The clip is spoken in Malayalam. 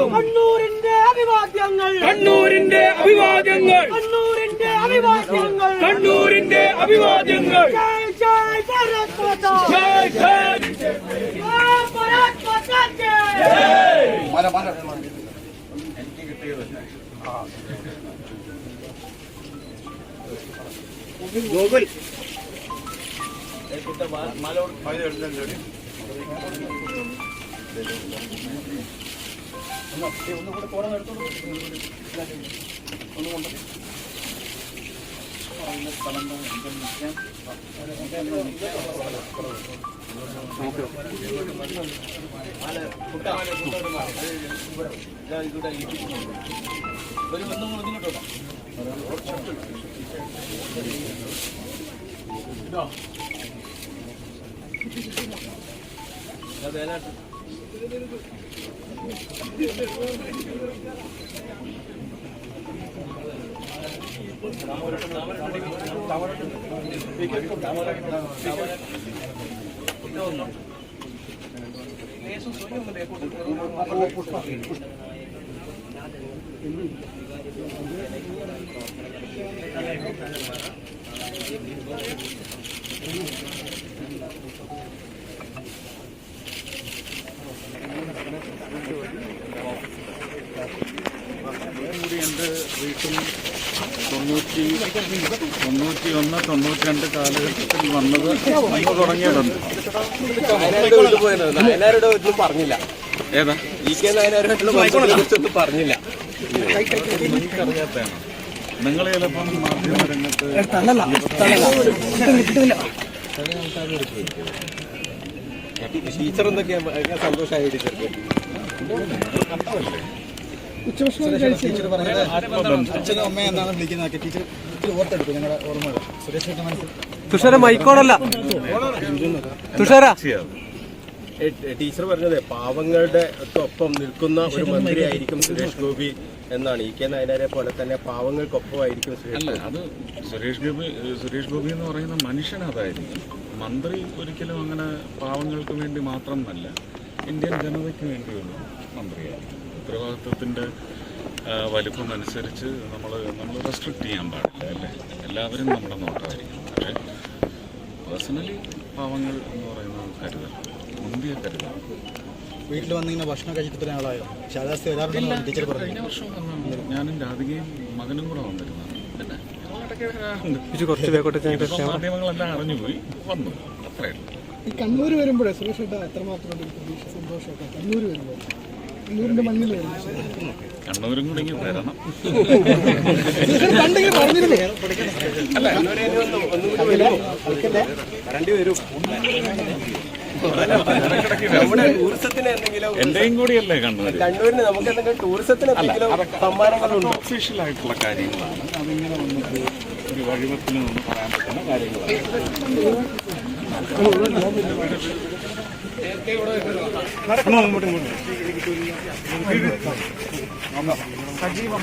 കണ്ണൂരിന്റെ അഭിവാദ്യങ്ങൾ, കണ്ണൂരിന്റെ അഭിവാദ്യങ്ങൾ, കണ്ണൂരിന്റെ അഭിവാദ്യങ്ങൾ, കണ്ണൂരിന്റെ അഭിവാദ്യങ്ങൾ. ജയ് ജയ് ഭാരത് മാതാ, ജയ് ജയ് ഭാരത് മാതാ കി ജയ്. ഗോകുൽ ഒന്നുകൂടെ കോണം എടുത്തോളൂ. ഒന്നുകൊണ്ട് എൻ്റെ വീട്ടിൽ 91-92 കാലഘട്ടത്തിൽ വന്നത് നമ്മൾ തുടങ്ങിയിട്ടുണ്ട്. പറഞ്ഞില്ല ഏതാ പറഞ്ഞില്ല. എനിക്കറിയാത്തതാണ്. നിങ്ങൾ ചിലപ്പം മാധ്യമ രംഗത്ത് ടീച്ചർ എന്തൊക്കെയാ സന്തോഷമായി ടീച്ചർക്ക് അച്ഛനും അമ്മ എന്നാണ് വിളിക്കുന്നത്. ടീച്ചർ ഓർത്തെടുക്കും ഞങ്ങളുടെ ഓർമ്മകൾ. സുരേഷ് മനസ്സിൽ തുഷാര മൈക്കോണല്ല തുഷാര ടീച്ചർ പറഞ്ഞത് പാവങ്ങളുടെ ഒപ്പം നിൽക്കുന്ന ഒരു മന്ത്രിയായിരിക്കും സുരേഷ് ഗോപി എന്നാണ്. ഇ കെ നായനാരെ പോലെ തന്നെ പാവങ്ങൾക്കൊപ്പമായിരിക്കും സുരേഷ് ഗോപി എന്ന് പറയുന്ന മനുഷ്യൻ അതായിരിക്കും. മന്ത്രി ഒരിക്കലും അങ്ങനെ പാവങ്ങൾക്ക് വേണ്ടി മാത്രമല്ല, ഇന്ത്യൻ ജനതയ്ക്ക് വേണ്ടിയുള്ള മന്ത്രിയായിരിക്കും. ഉത്തരവാദിത്വത്തിൻ്റെ വലിപ്പമനുസരിച്ച് നമ്മൾ റെസ്ട്രിക്റ്റ് ചെയ്യാൻ പാടില്ല അല്ലേ. എല്ലാവരും നമ്മുടെ നോട്ടമായിരിക്കും. പക്ഷേ പേഴ്സണലി പാവങ്ങൾ എന്ന് പറയുന്ന കരുതൽ, മുന്തിയ കരുതൽ. വീട്ടിൽ വന്നിങ്ങനെ ഭക്ഷണം കഴിച്ചിട്ട് ആളായോ? കഴിഞ്ഞ വർഷം വന്നാണ് ഞാനും രാധികയും മകനും കൂടെ വന്നിരുന്നത്. പിന്നെ മാധ്യമങ്ങളെല്ലാം അറിഞ്ഞുപോയി വന്നു, അത്രയുള്ളൂ. ഈ കണ്ണൂർ വരുമ്പോഴേ സുരേഷ് എത്രമാത്രം സന്തോഷമൊക്കെ കണ്ണൂർ വരുമ്പോൾ കണ്ണൂരിന്റെ മണ്ണിൽ കണ്ണൂരും കൂടി ഇങ്ങനെ വരണം. എന്റെയും കൂടിയല്ലേ കണ്ണൂരിന് നമുക്ക് എന്തെങ്കിലും ടൂറിസത്തിന് സമ്മാനങ്ങളുണ്ട്. ഒഫീഷ്യൽ ആയിട്ടുള്ള കാര്യങ്ങളാണ്. അതിങ്ങനെ വന്നിട്ട് ഒരു വഴിവെപ്പിൽ നിന്ന് പറയാൻ പറ്റുന്ന കാര്യങ്ങളാണ്. സജീവം